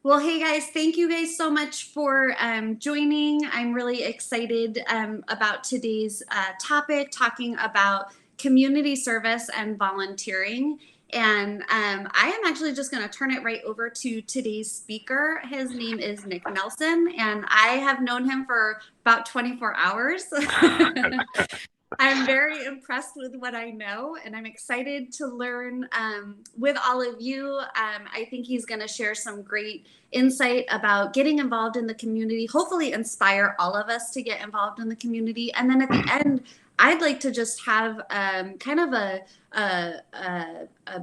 Well, hey guys, thank you guys so much for joining. I'm really excited about today's topic, talking about community service and volunteering. And I am actually just going to turn it right over to today's speaker. His name is Nick Nelson, and I have known him for about 24 hours. I'm very impressed with what I know, and I'm excited to learn with all of you. I think he's going to share some great insight about getting involved in the community, hopefully, inspire all of us to get involved in the community. And then at the end, I'd like to just have kind of a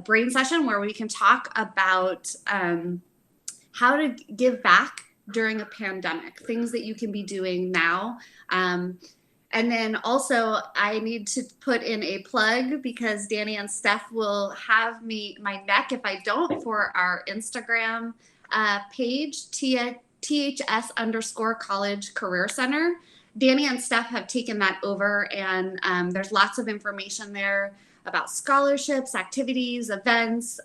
brain session where we can talk about how to give back during a pandemic, things that you can be doing now. And then also, I need to put in a plug because Danny and Steph will have my neck if I don't, for our Instagram page, THS underscore College Career Center. Danny and Steph have taken that over, and there's lots of information there about scholarships, activities, events.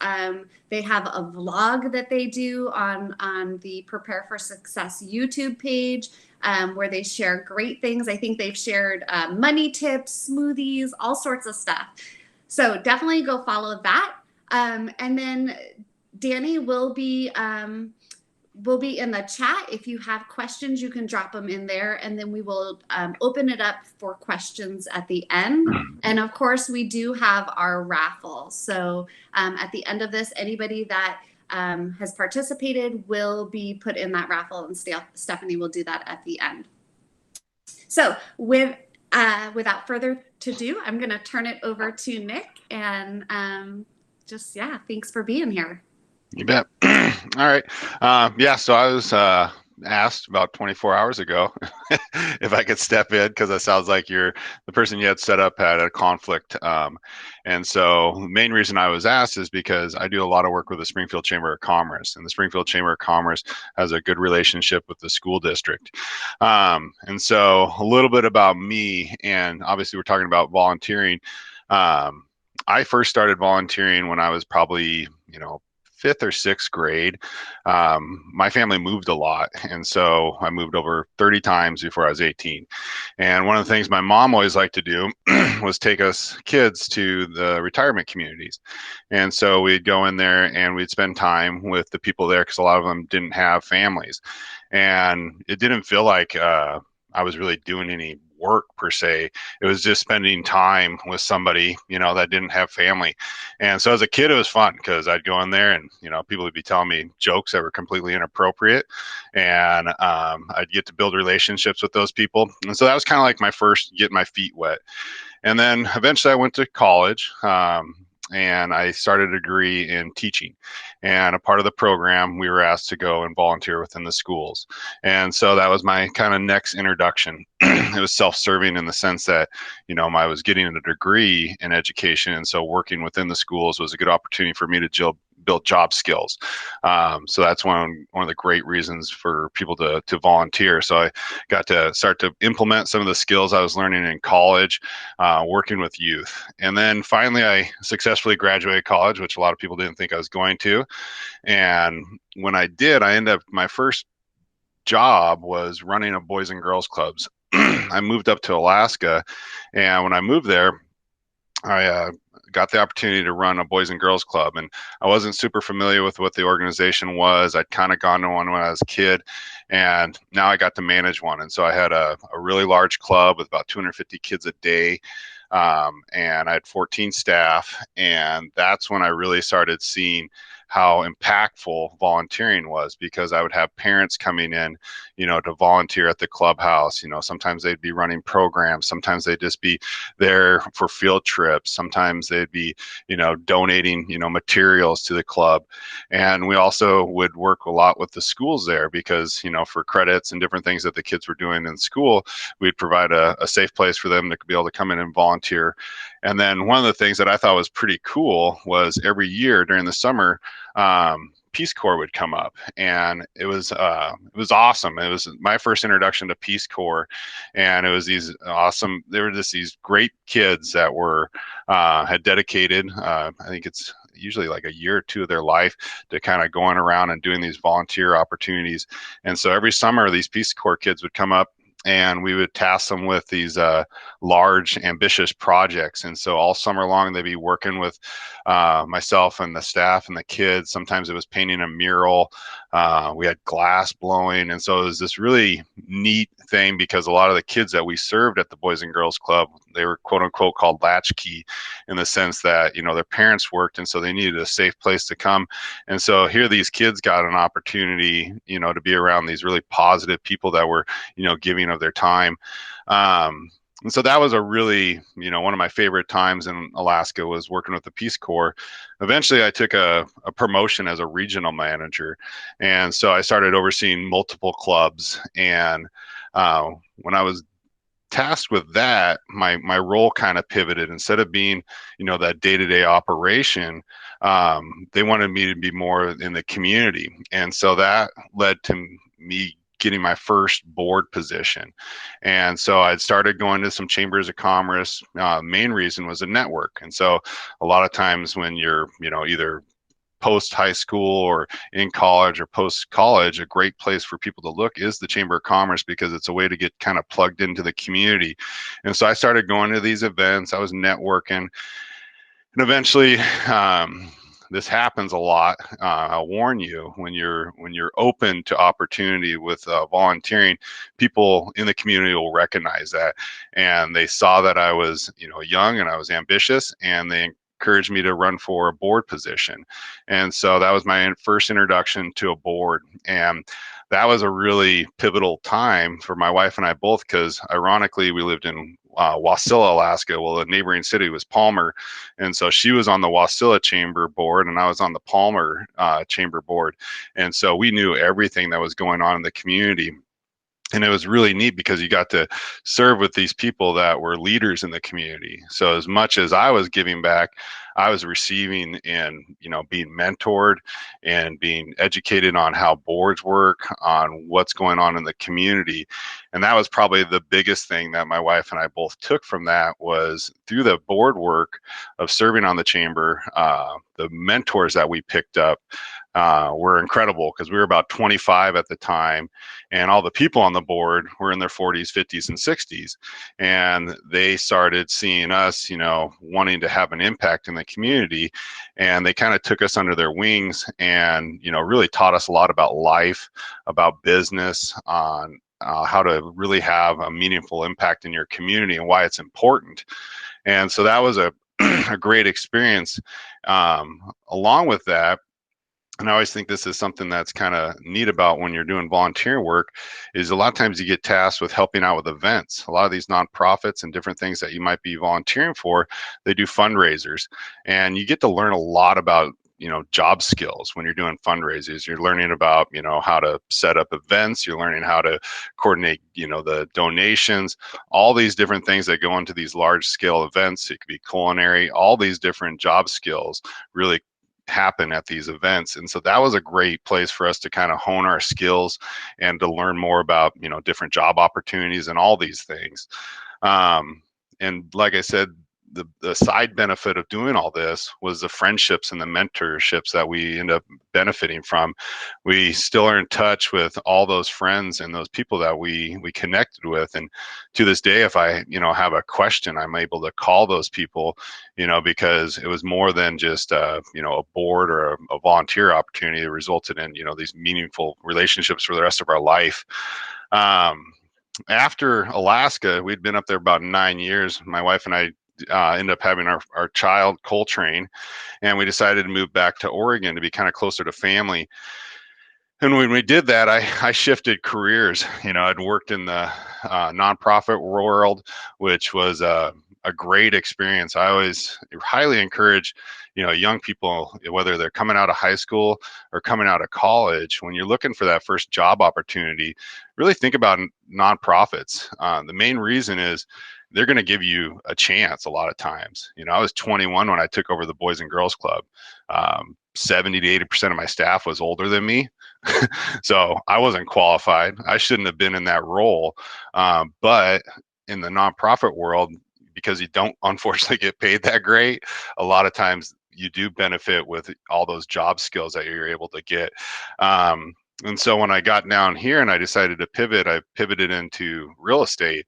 They have a vlog that they do on the Prepare for Success YouTube page, where they share great things. I think they've shared money tips, smoothies, all sorts of stuff. So definitely go follow that. And then Danny will be in the chat. If you have questions, you can drop them in there, and then we will open it up for questions at the end. And of course, we do have our raffle. So at the end of this, anybody that has participated will be put in that raffle, and Stephanie will do that at the end. So without further ado, I'm going to turn it over to Nick, and thanks for being here. You bet. All right. Yeah, so I was asked about 24 hours ago if I could step in because it sounds like the person you had set up had a conflict. And so the main reason I was asked is because I do a lot of work with the Springfield Chamber of Commerce, and the Springfield Chamber of Commerce has a good relationship with the school district. And so a little bit about me, and obviously we're talking about volunteering. I first started volunteering when I was probably, fifth or sixth grade. My family moved a lot, and so I moved over 30 times before I was 18. And one of the things my mom always liked to do was take us kids to the retirement communities. And so we'd go in there and we'd spend time with the people there because a lot of them didn't have families. And it didn't feel like I was really doing any work per se. It was just spending time with somebody, that didn't have family. And so as a kid, it was fun because I'd go in there and, people would be telling me jokes that were completely inappropriate. And I'd get to build relationships with those people. And so that was kind of like my first get my feet wet. And then eventually I went to college. And I started a degree in teaching. And a part of the program, we were asked to go and volunteer within the schools. And so that was my kind of next introduction. It was self-serving in the sense that, I was getting a degree in education. And so working within the schools was a good opportunity for me to build job skills. So that's one of the great reasons for people to volunteer. So I got to start to implement some of the skills I was learning in college, working with youth. And then finally, I successfully graduated college, which a lot of people didn't think I was going to. And when I did, my first job was running a boys and girls clubs. I moved up to Alaska, and when I moved there, I got the opportunity to run a boys and girls club, and I wasn't super familiar with what the organization was. I'd kind of gone to one when I was a kid, and now I got to manage one. And so I had a really large club with about 250 kids a day, and I had 14 staff, and that's when I really started seeing how impactful volunteering was, because I would have parents coming in, to volunteer at the clubhouse. Sometimes they'd be running programs. Sometimes they'd just be there for field trips. Sometimes they'd be, donating, materials to the club. And we also would work a lot with the schools there because, for credits and different things that the kids were doing in school, we'd provide a safe place for them to be able to come in and volunteer. And then one of the things that I thought was pretty cool was every year during the summer, Peace Corps would come up, and it was awesome. It was my first introduction to Peace Corps, and it was there were just these great kids that were had dedicated. I think it's usually like a year or two of their life to kind of going around and doing these volunteer opportunities. And so every summer, these Peace Corps kids would come up and we would task them with these large, ambitious projects. And so all summer long, they'd be working with myself and the staff and the kids. Sometimes it was painting a mural. We had glass blowing. And so it was this really neat thing because a lot of the kids that we served at the Boys and Girls Club, they were quote unquote called latchkey in the sense that, their parents worked. And so they needed a safe place to come. And so here these kids got an opportunity, to be around these really positive people that were, giving of their time. And so that was a really, one of my favorite times in Alaska was working with the Peace Corps. Eventually, I took a promotion as a regional manager. And so I started overseeing multiple clubs. And when I was tasked with that, my role kind of pivoted. Instead of being, that day-to-day operation, they wanted me to be more in the community. And so that led to me getting my first board position. And so I'd started going to some chambers of commerce. Main reason was a network. And so a lot of times when you're, either post high school or in college or post college, a great place for people to look is the Chamber of Commerce because it's a way to get kind of plugged into the community. And so I started going to these events. I was networking, and eventually, this happens a lot. I'll warn you, when you're open to opportunity with volunteering, people in the community will recognize that, and they saw that I was, young and I was ambitious, and they encouraged me to run for a board position. And so that was my first introduction to a board, and that was a really pivotal time for my wife and I both, because ironically we lived in Wasilla, Alaska. Well, the neighboring city was Palmer. And so she was on the Wasilla Chamber board and I was on the Palmer Chamber board. And so we knew everything that was going on in the community. And it was really neat because you got to serve with these people that were leaders in the community. So as much as I was giving back, I was receiving and, being mentored and being educated on how boards work, on what's going on in the community. And that was probably the biggest thing that my wife and I both took from that, was through the board work of serving on the chamber, the mentors that we picked up were incredible, because we were about 25 at the time, and all the people on the board were in their 40s, 50s, and 60s. And they started seeing us, wanting to have an impact in the community. And they kind of took us under their wings and, really taught us a lot about life, about business, on how to really have a meaningful impact in your community and why it's important. And so that was a great experience. Along with that, and I always think this is something that's kind of neat about when you're doing volunteer work, is a lot of times you get tasked with helping out with events. A lot of these nonprofits and different things that you might be volunteering for, they do fundraisers, and you get to learn a lot about job skills when you're doing fundraisers. You're learning about how to set up events. You're learning how to coordinate the donations, all these different things that go into these large scale events. It could be culinary, all these different job skills really happen at these events. And so that was a great place for us to kind of hone our skills and to learn more about different job opportunities and all these things. And like I said, the side benefit of doing all this was the friendships and the mentorships that we end up benefiting from. We still are in touch with all those friends and those people that we connected with. And to this day, if I, have a question, I'm able to call those people, because it was more than just, a board or a volunteer opportunity that resulted in, these meaningful relationships for the rest of our life. After Alaska, we'd been up there about 9 years. My wife and I ended up having our child, Coltrane, and we decided to move back to Oregon to be kind of closer to family. And when we did that, I shifted careers. I'd worked in the nonprofit world, which was a great experience. I always highly encourage, young people, whether they're coming out of high school or coming out of college, when you're looking for that first job opportunity, really think about nonprofits. The main reason is they're going to give you a chance a lot of times. I was 21 when I took over the Boys and Girls Club. 70 to 80% of my staff was older than me. So I wasn't qualified. I shouldn't have been in that role. But in the nonprofit world, because you don't unfortunately get paid that great, a lot of times, you do benefit with all those job skills that you're able to get. And so when I got down here and I decided to pivot, I pivoted into real estate,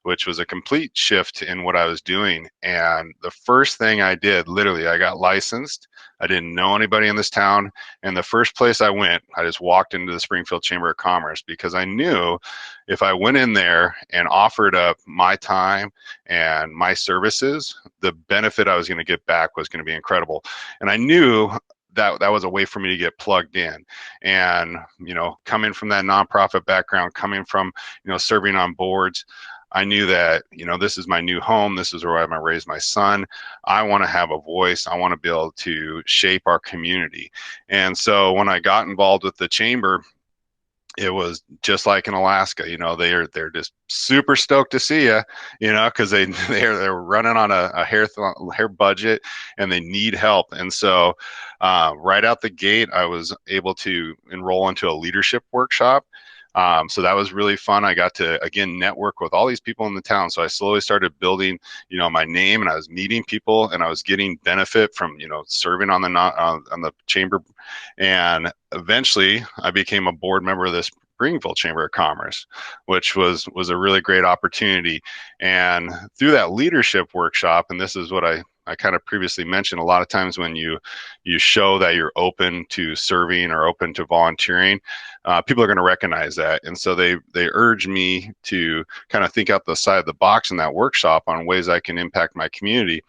which was a complete shift in what I was doing. And the first thing I did, literally, I got licensed. I didn't know anybody in this town. And the first place I went, I just walked into the Springfield Chamber of Commerce, because I knew if I went in there and offered up my time and my services, the benefit I was going to get back was going to be incredible. And I knew that was a way for me to get plugged in. And coming from that nonprofit background, coming from serving on boards, I knew that this is my new home. This is where I'm going to raise my son. I want to have a voice. I want to be able to shape our community. And so when I got involved with the chamber, it was just like in Alaska. They're just super stoked to see you, because they're running on a hair budget, and they need help. And so right out the gate, I was able to enroll into a leadership workshop. So that was really fun. I got to, again, network with all these people in the town. So I slowly started building, my name, and I was meeting people, and I was getting benefit from, serving on the chamber. And eventually I became a board member of this Springfield Chamber of Commerce, which was a really great opportunity. And through that leadership workshop, and this is what I kind of previously mentioned, a lot of times when you show that you're open to serving or open to volunteering, people are going to recognize that. And so they urge me to kind of think out the side of the box in that workshop on ways I can impact my community.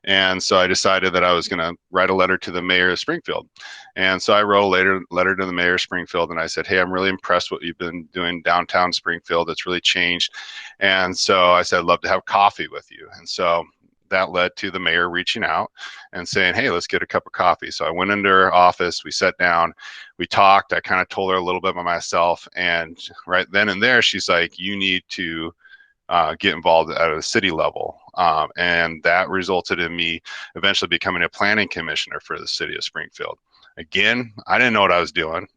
And so I decided that I was going to write a letter to the mayor of Springfield. And so I wrote a letter to the mayor of Springfield, and I said, hey, I'm really impressed what you've been doing downtown Springfield. It's really changed. And so I said, I'd love to have coffee with you. And so that led to the mayor reaching out and saying, hey, let's get a cup of coffee. So I went into her office, we sat down, we talked. I kind of told her a little bit about myself. And right then and there, she's like, you need to get involved at a city level. And that resulted in me eventually becoming a planning commissioner for the city of Springfield. Again, I didn't know what I was doing.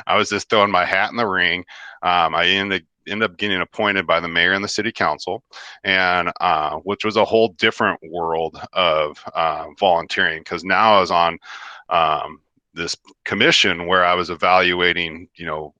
I was just throwing my hat in the ring. I ended up getting appointed by the mayor and the city council, and which was a whole different world of volunteering, because now I was on this commission where I was evaluating,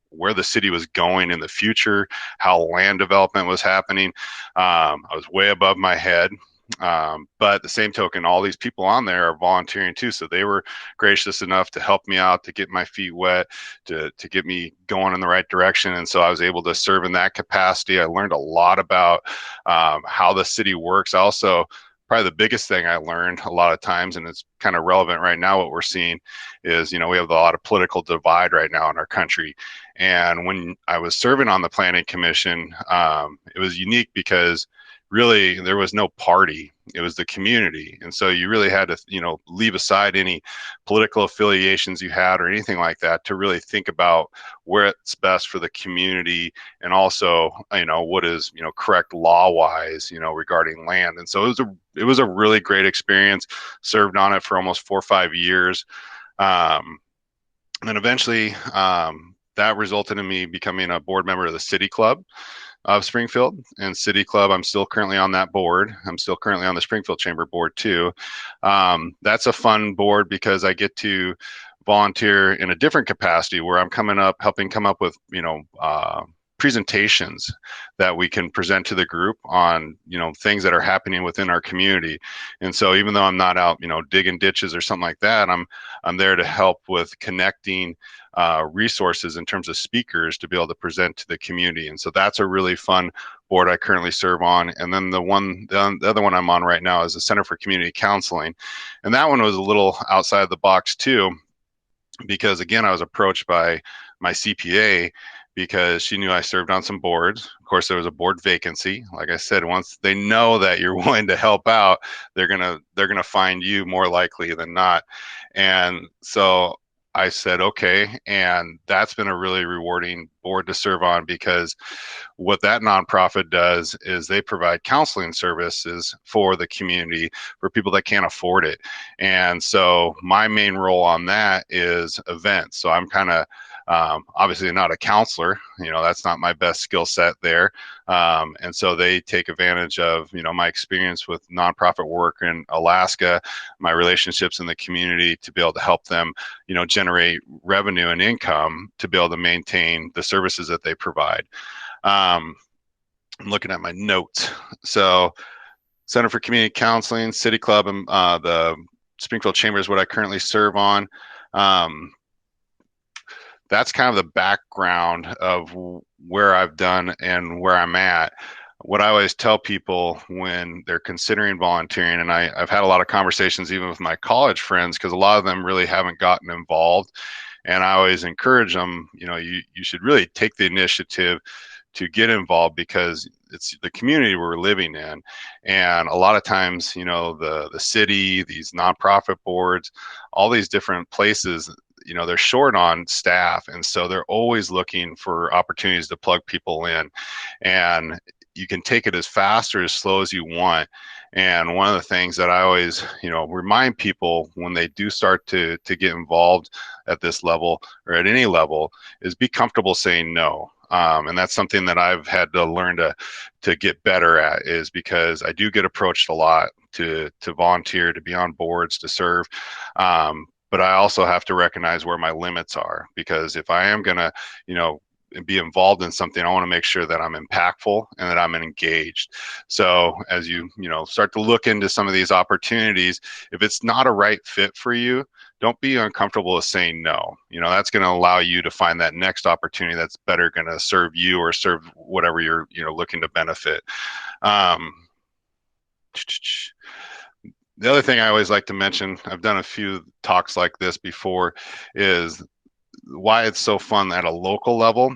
where the city was going in the future, how land development was happening. I was way above my head. But at the same token, all these people on there are volunteering too. So they were gracious enough to help me out, to get my feet wet, to get me going in the right direction. And so I was able to serve in that capacity. I learned a lot about how the city works. Also, probably the biggest thing I learned a lot of times, and it's kind of relevant right now, what we're seeing is, we have a lot of political divide right now in our country. And when I was serving on the planning commission, it was unique because really there was no party, it was the community. And so you really had to leave aside any political affiliations you had or anything like that to really think about where it's best for the community, and also what is correct law wise regarding land. And so it was a really great experience. Served on it for almost 4 or 5 years, and then eventually that resulted in me becoming a board member of the City Club of Springfield. And City Club, I'm still currently on that board. I'm still currently on the Springfield Chamber board too. That's a fun board because I get to volunteer in a different capacity where I'm helping come up with, presentations that we can present to the group on, things that are happening within our community. And so even though I'm not out, digging ditches or something like that, I'm there to help with connecting resources in terms of speakers to be able to present to the community. And so that's a really fun board I currently serve on. And then the other one I'm on right now is the Center for Community Counseling. And that one was a little outside the box too, because again, I was approached by my CPA because she knew I served on some boards. Of course, there was a board vacancy. Like I said, once they know that you're willing to help out, they're gonna find you more likely than not. And so I said, okay. And that's been a really rewarding board to serve on, because what that nonprofit does is they provide counseling services for the community for people that can't afford it. And so my main role on that is events. So I'm kind of Obviously not a counselor, that's not my best skill set there. And so they take advantage of, my experience with nonprofit work in Alaska, my relationships in the community to be able to help them, generate revenue and income to be able to maintain the services that they provide. I'm looking at my notes. So Center for Community Counseling, City Club, and the Springfield Chamber is what I currently serve on. That's kind of the background of where I've done and where I'm at. What I always tell people when they're considering volunteering, and I've had a lot of conversations even with my college friends, because a lot of them really haven't gotten involved. And I always encourage them, you should really take the initiative to get involved, because it's the community we're living in. And a lot of times, the city, these nonprofit boards, all these different places, they're short on staff. And so they're always looking for opportunities to plug people in. And you can take it as fast or as slow as you want. And one of the things that I always, remind people when they do start to get involved at this level or at any level is be comfortable saying no. And that's something that I've had to learn to get better at, is because I do get approached a lot to volunteer, to be on boards, to serve. But I also have to recognize where my limits are, because if I am going to, be involved in something, I want to make sure that I'm impactful and that I'm engaged. So as you start to look into some of these opportunities, if it's not a right fit for you, don't be uncomfortable with saying no. That's going to allow you to find that next opportunity that's better going to serve you or serve whatever you're looking to benefit. The other thing I always like to mention, I've done a few talks like this before, is why it's so fun at a local level,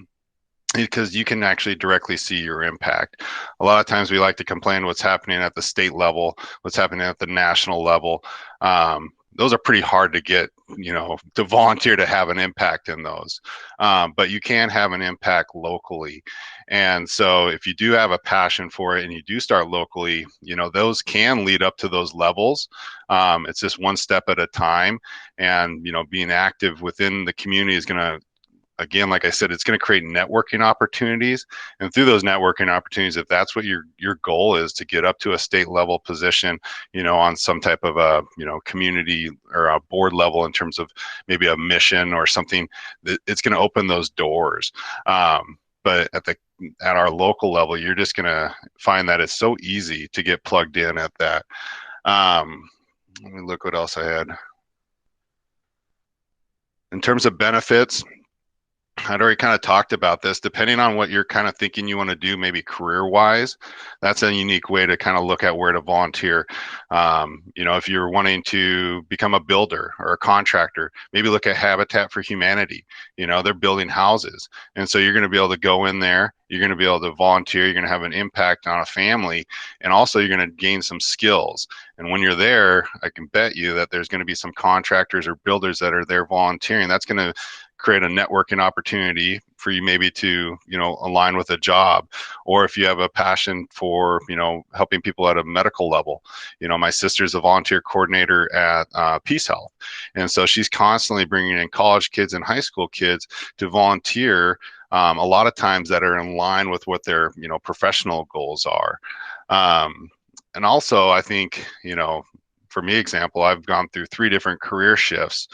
because you can actually directly see your impact. A lot of times we like to complain what's happening at the state level, what's happening at the national level. Those are pretty hard to get, to volunteer to have an impact in those. But you can have an impact locally. And so if you do have a passion for it and you do start locally, those can lead up to those levels. It's just one step at a time. And, being active within the community is going to, again, like I said, it's going to create networking opportunities. And through those networking opportunities, if that's what your goal is, to get up to a state level position, on some type of a, community or a board level in terms of maybe a mission or something, it's going to open those doors. But at our local level, you're just going to find that it's so easy to get plugged in at that. Let me look what else I had. In terms of benefits, I'd already kind of talked about this. Depending on what you're kind of thinking you want to do, maybe career-wise, that's a unique way to kind of look at where to volunteer. If you're wanting to become a builder or a contractor, maybe look at Habitat for Humanity. They're building houses. And so you're going to be able to go in there. You're going to be able to volunteer. You're going to have an impact on a family. And also you're going to gain some skills. And when you're there, I can bet you that there's going to be some contractors or builders that are there volunteering. That's going to create a networking opportunity for you, maybe to align with a job. Or if you have a passion for helping people at a medical level, my sister's a volunteer coordinator at Peace Health, and so she's constantly bringing in college kids and high school kids to volunteer, a lot of times that are in line with what their professional goals are. And also I think, for me, example, I've gone through 3 different career shifts,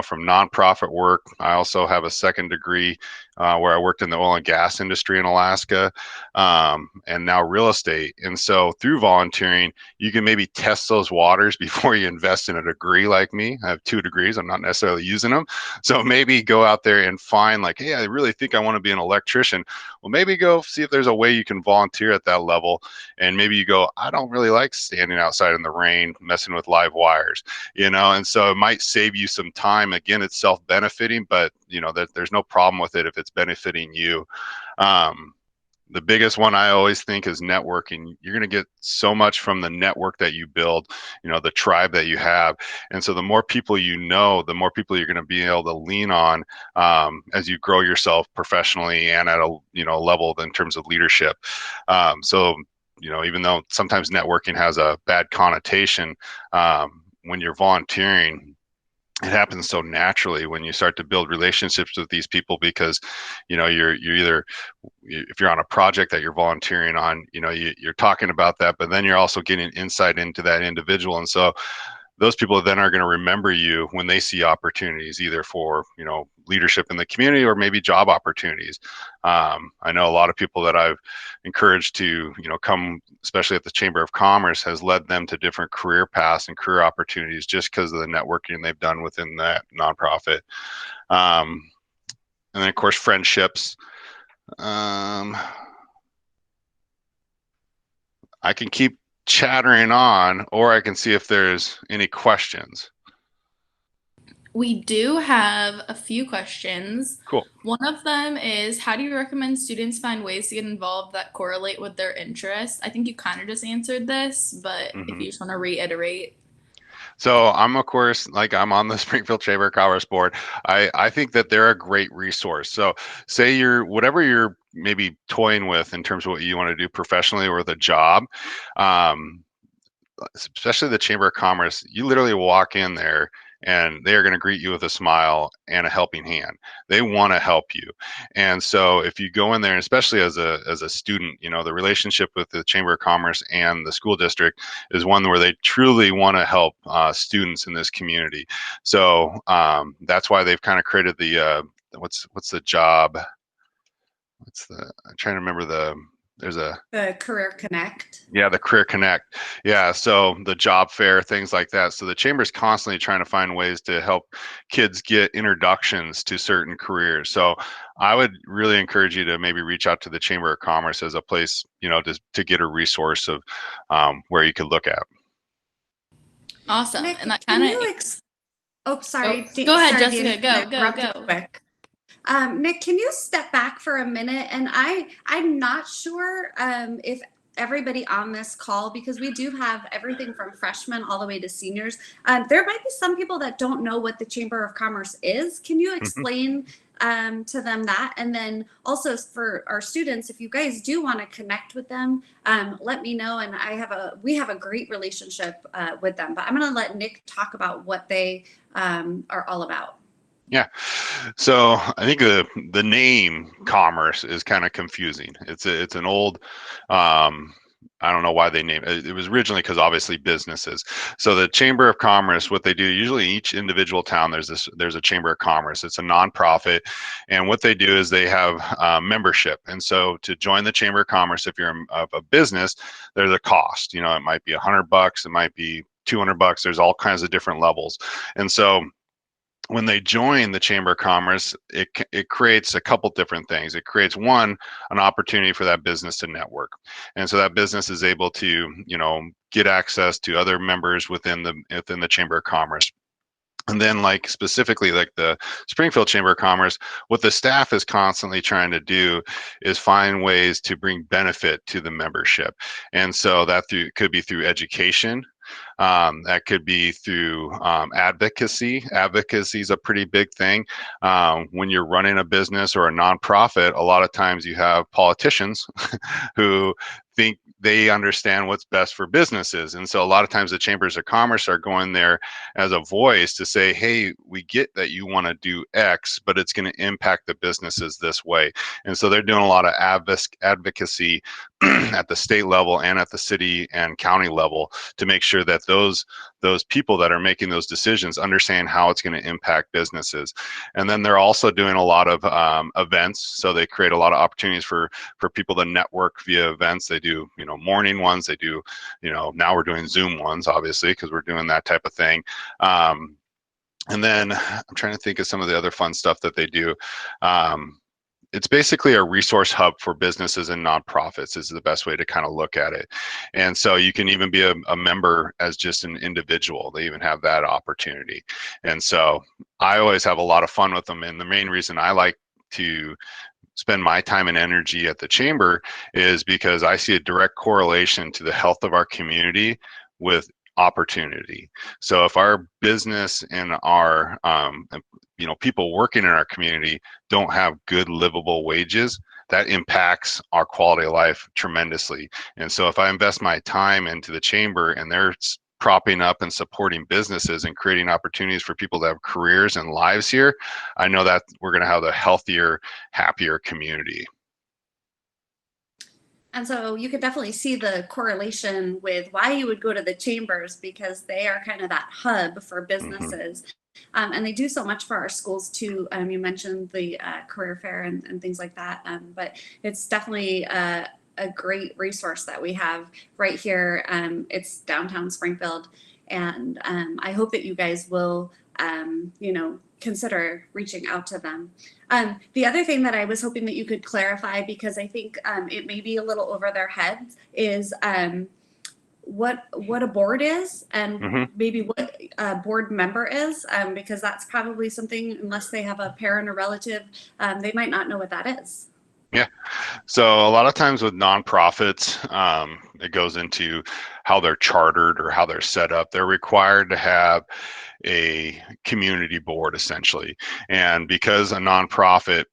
from nonprofit work. I also have a second degree where I worked in the oil and gas industry in Alaska, and now real estate. And so through volunteering, you can maybe test those waters before you invest in a degree like me. I have 2 degrees. I'm not necessarily using them. So maybe go out there and find like, hey, I really think I want to be an electrician. Well, maybe go see if there's a way you can volunteer at that level. And maybe you go, I don't really like standing outside in the rain, messing with live wires, and so it might save you some time. Again, it's self-benefiting, but there's no problem with it if it's benefiting you. The biggest one I always think is networking. You're going to get so much from the network that you build, the tribe that you have. And so the more people the more people you're going to be able to lean on as you grow yourself professionally and at a level in terms of leadership. So even though sometimes networking has a bad connotation, when you're volunteering, it happens so naturally when you start to build relationships with these people, because you're either, if you're on a project that you're volunteering on, you're talking about that, but then you're also getting insight into that individual. And so those people then are going to remember you when they see opportunities, either for leadership in the community or maybe job opportunities. I know a lot of people that I've encouraged to come, especially at the Chamber of Commerce, has led them to different career paths and career opportunities just because of the networking they've done within that nonprofit. And then of course friendships. I can keep chattering on, or I can see if there's any questions. We do have a few questions. Cool. One of them is, how do you recommend students find ways to get involved that correlate with their interests? I think you kind of just answered this, but if you just want to reiterate. So I'm, of course, like, I'm on the Springfield Chamber of Commerce board. I think that they're a great resource. So say whatever you're maybe toying with in terms of what you want to do professionally or the job, especially the Chamber of Commerce, you literally walk in there and they are going to greet you with a smile and a helping hand. They want to help you. And so if you go in there, and especially as a student, the relationship with the Chamber of Commerce and the school district is one where they truly want to help students in this community. So that's why they've kind of created the what's the job? I'm trying to remember there's The Career Connect. Yeah, the Career Connect. Yeah, so the job fair, things like that. So the chamber is constantly trying to find ways to help kids get introductions to certain careers. So I would really encourage you to maybe reach out to the Chamber of Commerce as a place, to get a resource of where you could look at. Awesome. Nick, and that kind of. Sorry. Go ahead, sorry, Jessica. Go. Quick. Nick, can you step back for a minute? And I'm not sure if everybody on this call, because we do have everything from freshmen all the way to seniors. There might be some people that don't know what the Chamber of Commerce is. Can you explain to them that? And then also for our students, if you guys do want to connect with them, let me know. And we have a great relationship with them. But I'm going to let Nick talk about what they are all about. Yeah. So I think the name commerce is kind of confusing. It's an old, I don't know why they named it. It was originally because obviously businesses. So the Chamber of Commerce, what they do, usually each individual town, there's a Chamber of Commerce. It's a nonprofit, and what they do is they have membership. And so to join the Chamber of Commerce, if you're a business, there's a cost. It might be $100, it might be $200. There's all kinds of different levels, and so when they join the Chamber of Commerce, it creates a couple different things. It creates, one, an opportunity for that business to network. And so that business is able to, get access to other members within the Chamber of Commerce. And then, like, specifically, like the Springfield Chamber of Commerce, what the staff is constantly trying to do is find ways to bring benefit to the membership. And so that could be through education. That could be through advocacy. Advocacy is a pretty big thing. When you're running a business or a nonprofit, a lot of times you have politicians who think they understand what's best for businesses. And so a lot of times the chambers of commerce are going there as a voice to say, hey, we get that you want to do X, but it's going to impact the businesses this way. And so they're doing a lot of advocacy at the state level and at the city and county level to make sure that those people that are making those decisions understand how it's going to impact businesses. And then they're also doing a lot of events. So they create a lot of opportunities for people to network via events. They do, morning ones. They do, now we're doing Zoom ones, obviously, because we're doing that type of thing. And then I'm trying to think of some of the other fun stuff that they do. It's basically a resource hub for businesses and nonprofits is the best way to kind of look at it. And so you can even be a member as just an individual. They even have that opportunity. And so I always have a lot of fun with them. And the main reason I like to spend my time and energy at the chamber is because I see a direct correlation to the health of our community with opportunity. So if our business and our people working in our community don't have good livable wages, that impacts our quality of life tremendously. And so if I invest my time into the chamber and they're propping up and supporting businesses and creating opportunities for people to have careers and lives here, I know that we're going to have a healthier, happier community. And so you could definitely see the correlation with why you would go to the chambers, because they are kind of that hub for businesses. And they do so much for our schools too. You mentioned the career fair and things like that. But it's definitely a great resource that we have right here. It's downtown Springfield. And I hope that you guys will, consider reaching out to them. The other thing that I was hoping that you could clarify, because I think it may be a little over their heads, is what a board is, and maybe what a board member is, because that's probably something, unless they have a parent or relative, they might not know what that is. Yeah. So a lot of times with nonprofits, it goes into how they're chartered or how they're set up. They're required to have a community board, essentially. And because a nonprofit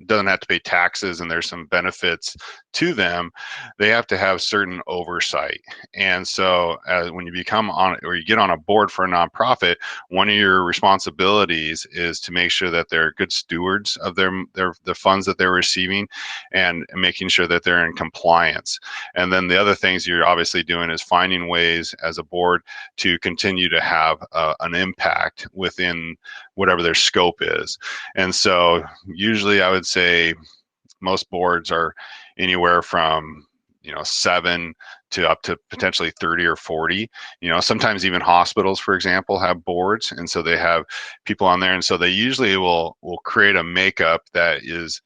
doesn't have to pay taxes and there's some benefits to them, they have to have certain oversight. And so when you become on, or you get on a board for a nonprofit, one of your responsibilities is to make sure that they're good stewards of the funds that they're receiving, and making sure that they're in compliance. And then the other things you're obviously doing is finding ways as a board to continue to have an impact within whatever their scope is. And so usually I would say most boards are anywhere from 7 to up to potentially 30 or 40. Sometimes even hospitals, for example, have boards, and so they have people on there, and so they usually will create a makeup that is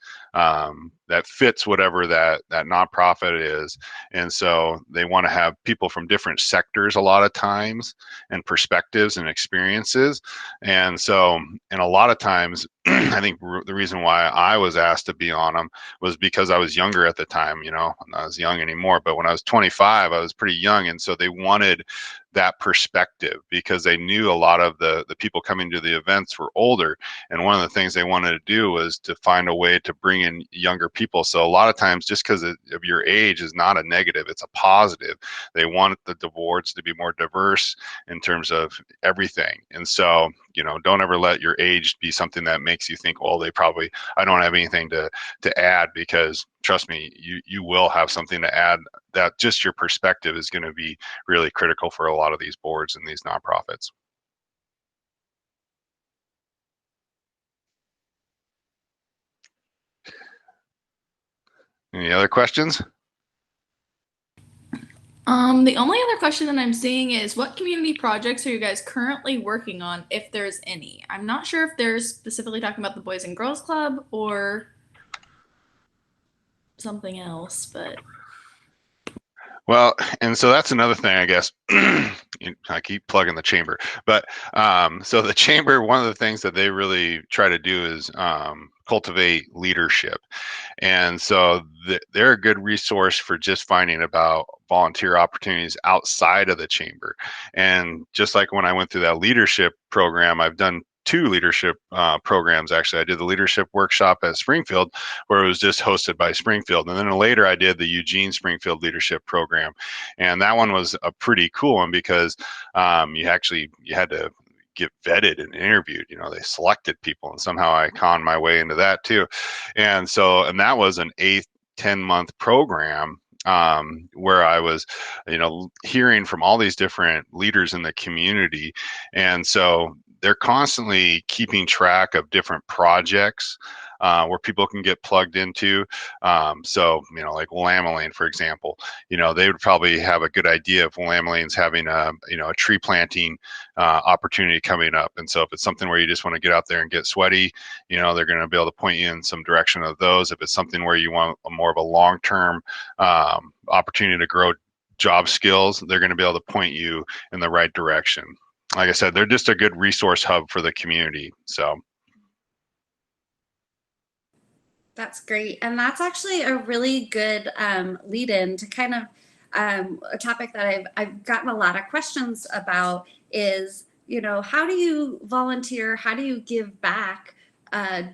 that fits whatever that nonprofit is. And so they want to have people from different sectors a lot of times, and perspectives and experiences. And so, and a lot of times, I think the reason why I was asked to be on them was because I was younger at the time. I'm not as young anymore, but when I was 25, I was pretty young. And so they wanted that perspective, because they knew a lot of the people coming to the events were older. And one of the things they wanted to do was to find a way to bring in younger people. So a lot of times, just because of your age is not a negative, it's a positive. They want the boards to be more diverse in terms of everything. And so, don't ever let your age be something that makes you think, well, I don't have anything to add, because trust me, you will have something to add. That just your perspective is going to be really critical for a lot of these boards and these nonprofits. Any other questions? The only other question that I'm seeing is, what community projects are you guys currently working on, if there's any? I'm not sure if they're specifically talking about the Boys and Girls Club or something else, but. Well, and so that's another thing, I guess. I keep plugging the chamber, but so the chamber, one of the things that they really try to do is cultivate leadership. And so they're a good resource for just finding about volunteer opportunities outside of the chamber. And just like when I went through that leadership program, I've done 2 leadership programs. Actually, I did the leadership workshop at Springfield, where it was just hosted by Springfield. And then later I did the Eugene Springfield leadership program. And that one was a pretty cool one, because you had to get vetted and interviewed. They selected people, and somehow I conned my way into that too. And that was an 8-10-month program, where I was, hearing from all these different leaders in the community. And so they're constantly keeping track of different projects where people can get plugged into. So, like Willamette, for example, they would probably have a good idea if Willamette's having a tree planting opportunity coming up. And so if it's something where you just want to get out there and get sweaty, they're going to be able to point you in some direction of those. If it's something where you want more of a long-term opportunity to grow job skills, they're going to be able to point you in the right direction. Like I said, they're just a good resource hub for the community. So that's great. And that's actually a really good lead in to kind of a topic that I've gotten a lot of questions about is, how do you volunteer? How do you give back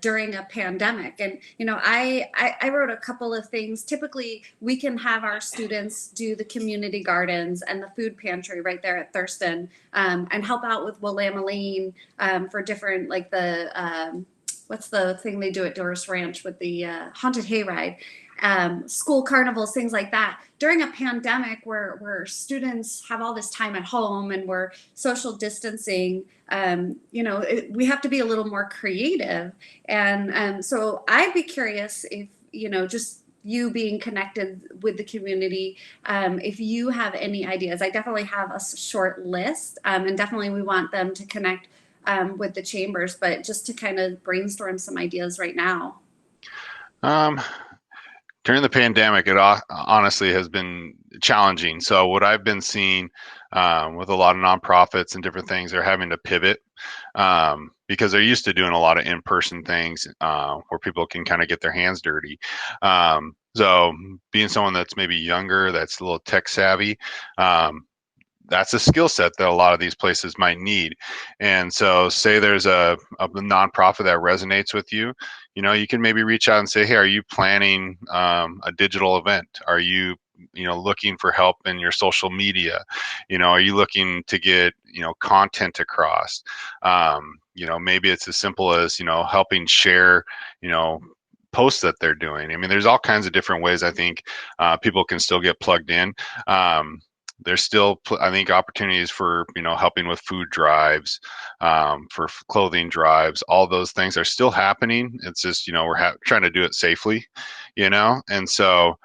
during a pandemic. And, I wrote a couple of things. Typically, we can have our students do the community gardens and the food pantry right there at Thurston, and help out with Willamette Lane, for different, like what's the thing they do at Doris Ranch with the haunted hayride, school carnivals, things like that. During a pandemic where students have all this time at home and we're social distancing, we have to be a little more creative. And so I'd be curious if, just you being connected with the community, if you have any ideas. I definitely have a short list, and definitely we want them to connect with the chambers, but just to kind of brainstorm some ideas right now. Um, During the pandemic, it honestly has been challenging. So what I've been seeing with a lot of nonprofits and different things, they're having to pivot because they're used to doing a lot of in-person things where people can kind of get their hands dirty. So being someone that's maybe younger, that's a little tech savvy, that's a skill set that a lot of these places might need. And so say there's a nonprofit that resonates with you, you can maybe reach out and say, hey, are you planning a digital event? Are you looking for help in your social media? Are you looking to get content across? Maybe it's as simple as helping share posts that they're doing. I mean, there's all kinds of different ways I think people can still get plugged in. There's still, I think, opportunities for helping with food drives, for clothing drives. All those things are still happening. It's just we're trying to do it safely, And so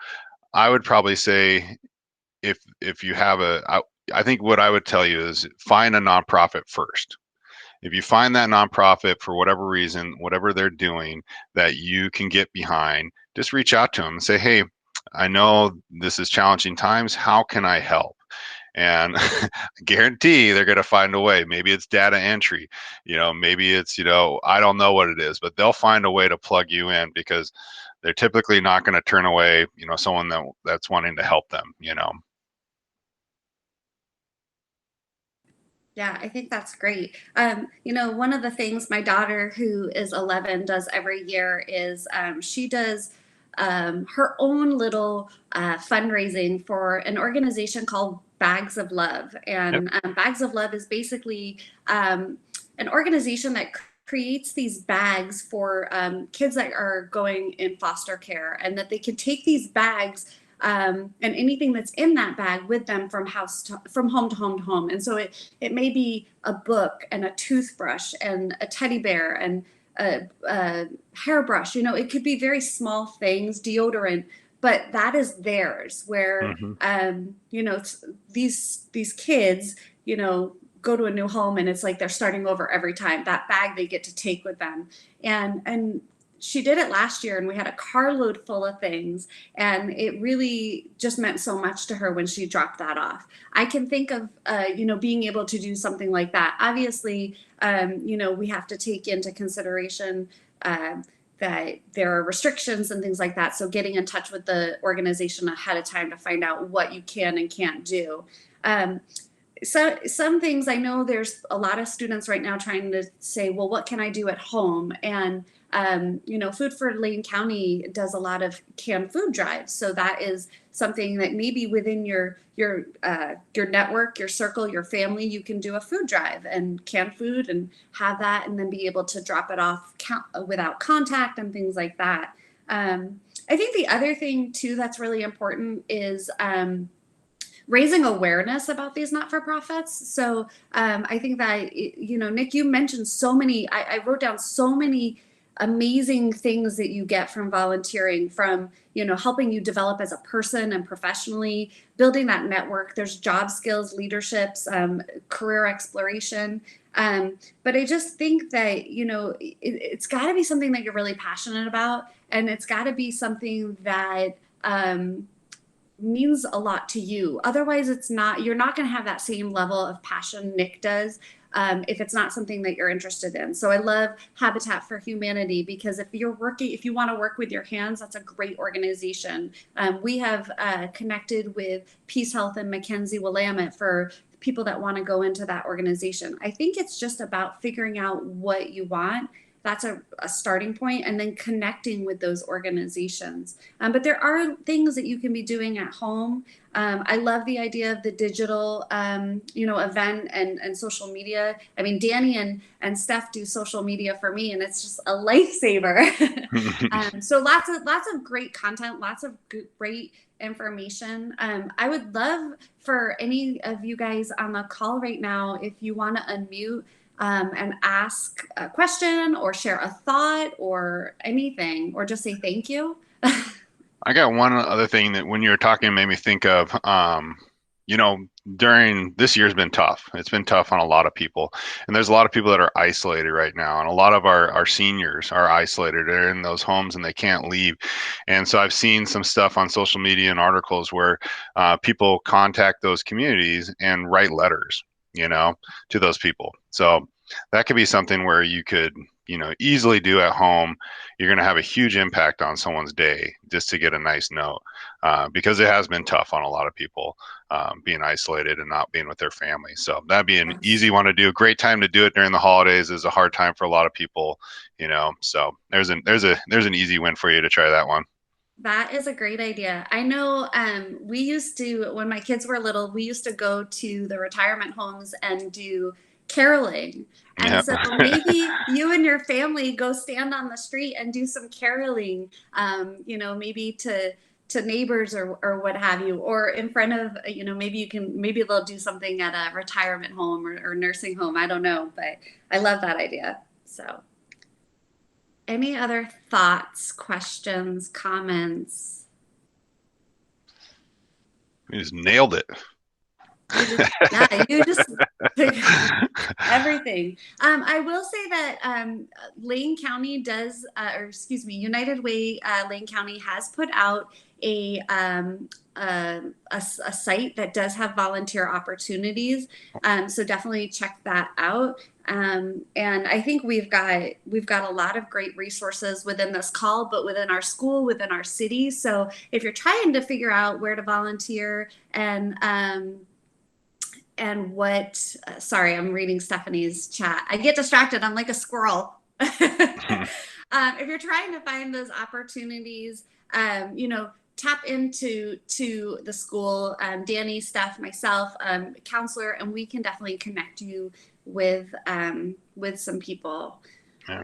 I would probably say if you have I think what I would tell you is find a nonprofit first. If you find that nonprofit for whatever reason, whatever they're doing that you can get behind, just reach out to them and say, hey, I know this is challenging times. How can I help? And I guarantee they're going to find a way. Maybe it's data entry, maybe it's, I don't know what it is, but they'll find a way to plug you in because they're typically not going to turn away, someone that's wanting to help them. Yeah, I think that's great. One of the things my daughter, who is 11, does every year is she does her own little fundraising for an organization called Bags of Love. And Bags of Love is basically an organization that creates these bags for kids that are going in foster care, and that they can take these bags and anything that's in that bag with them from home to home to home. And so it may be a book and a toothbrush and a teddy bear and a hairbrush. It could be very small things, deodorant, but that is theirs. Where these kids, go to a new home and it's like they're starting over every time. That bag they get to take with them, and she did it last year, and we had a carload full of things, and it really just meant so much to her when she dropped that off. I can think of, being able to do something like that. Obviously, we have to take into consideration that there are restrictions and things like that. So getting in touch with the organization ahead of time to find out what you can and can't do. So some things, I know there's a lot of students right now trying to say, well, what can I do at home? And Food for Lane County does a lot of canned food drives. So that is something that maybe within your network, your circle, your family, you can do a food drive and canned food and have that, and then be able to drop it off without contact and things like that. I think the other thing too that's really important is raising awareness about these not-for-profits. So I think that, Nick, you mentioned so many, I wrote down so many amazing things that you get from volunteering, from helping you develop as a person and professionally, building that network. There's job skills, leaderships, career exploration. But I just think that it's got to be something that you're really passionate about, and it's got to be something that means a lot to you. Otherwise, you're not going to have that same level of passion Nick does if it's not something that you're interested in. So I love Habitat for Humanity, because if you want to work with your hands, that's a great organization. We have connected with Peace Health and Mackenzie Willamette for people that want to go into that organization. I think it's just about figuring out what you want. that's a starting point, and then connecting with those organizations. But there are things that you can be doing at home. I love the idea of the digital, event and social media. I mean, Danny and Steph do social media for me, and it's just a lifesaver. So lots of great content, lots of great information. I would love for any of you guys on the call right now, if you want to unmute and ask a question or share a thought or anything, or just say thank you. I got one other thing that when you were talking made me think of, during this year's been tough. It's been tough on a lot of people. And there's a lot of people that are isolated right now. And a lot of our seniors are isolated. They're in those homes and they can't leave. And so I've seen some stuff on social media and articles where people contact those communities and write letters, to those people. So that could be something where you could, easily do at home. You're going to have a huge impact on someone's day just to get a nice note, because it has been tough on a lot of people, being isolated and not being with their family. So that'd be an easy one to do. Great time to do it during the holidays. Is a hard time for a lot of people, so there's an easy win for you to try that one. That is a great idea. I know we used to, when my kids were little, we used to go to the retirement homes and do caroling. And Yep. so maybe you and your family go stand on the street and do some caroling, maybe to neighbors or what have you, or in front of, maybe they'll do something at a retirement home or nursing home. I don't know, but I love that idea. So any other thoughts, questions, comments? You just nailed it. You just everything. I will say that Lane County does, United Way Lane County has put out a site that does have volunteer opportunities. So definitely check that out. And I think we've got a lot of great resources within this call, but within our school, within our city. So if you're trying to figure out where to volunteer and what, sorry, I'm reading Stephanie's chat. I get distracted. I'm like a squirrel. If you're trying to find those opportunities, tap into the school, Danny, Steph, myself, counselor, and we can definitely connect you with some people. Yeah.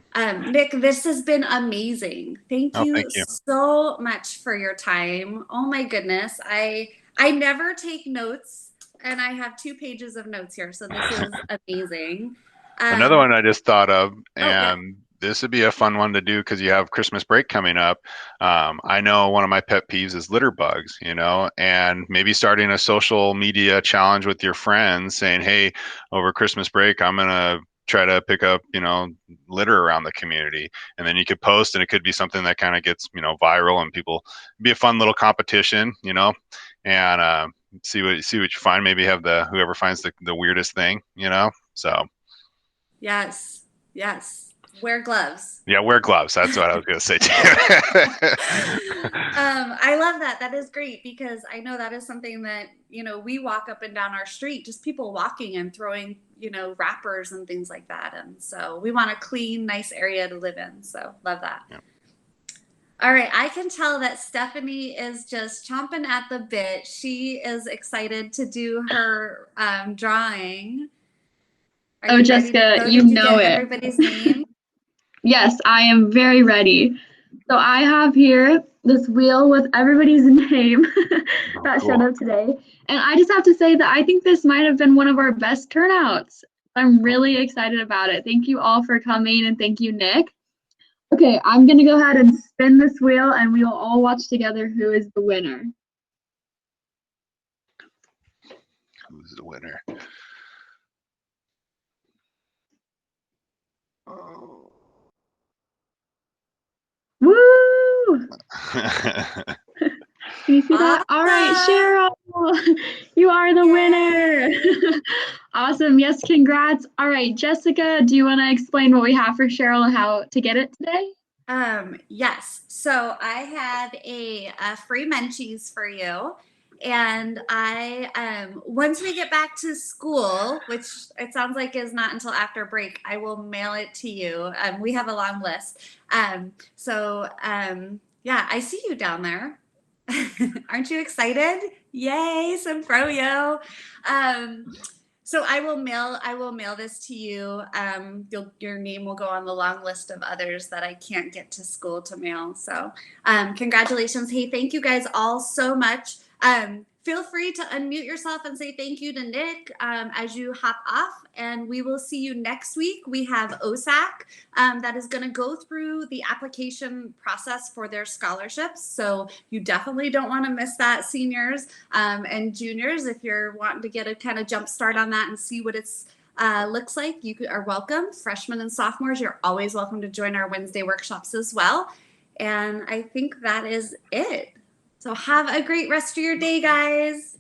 Nick, this has been amazing. Thank you so much for your time. Oh my goodness. I never take notes, and I have 2 pages of notes here. So this is amazing. Another one I just thought of, and this would be a fun one to do because you have Christmas break coming up. I know one of my pet peeves is litter bugs, and maybe starting a social media challenge with your friends saying, hey, over Christmas break, I'm going to try to pick up, litter around the community. And then you could post, and it could be something that kind of gets, viral, and people, be a fun little competition, and see what you find. Maybe have whoever finds the weirdest thing, so. Yes. Wear gloves. Yeah, wear gloves. That's what I was going to say too. I love that. That is great, because I know that is something that, we walk up and down our street, just people walking and throwing, wrappers and things like that. And so we want a clean, nice area to live in. So love that. Yeah. All right. I can tell that Stephanie is just chomping at the bit. She is excited to do her drawing. Oh, Jessica, you know it. Everybody's name? Yes, I am very ready. So I have here this wheel with everybody's name that showed up today. And I just have to say that I think this might have been one of our best turnouts. I'm really excited about it. Thank you all for coming, and thank you, Nick. Okay, I'm going to go ahead and spin this wheel, and we will all watch together who is the winner. Who's the winner? Oh. Woo! Can you see that? All right, Cheryl, you are the winner. Awesome. Yes, congrats. All right, Jessica, do you want to explain what we have for Cheryl and how to get it today? Yes. So I have a free Menchie's for you. And once we get back to school, which it sounds like is not until after break, I will mail it to you. We have a long list. Yeah, I see you down there. Aren't you excited? Yay, some froyo. So I will mail this to you. Your name will go on the long list of others that I can't get to school to mail. So congratulations. Hey, thank you guys all so much. Feel free to unmute yourself and say thank you to Nick as you hop off, and we will see you next week. We have OSAC that is going to go through the application process for their scholarships. So you definitely don't want to miss that, seniors and juniors. If you're wanting to get a kind of jump start on that and see what it's looks like, you are welcome. Freshmen and sophomores, you're always welcome to join our Wednesday workshops as well. And I think that is it. So have a great rest of your day, guys.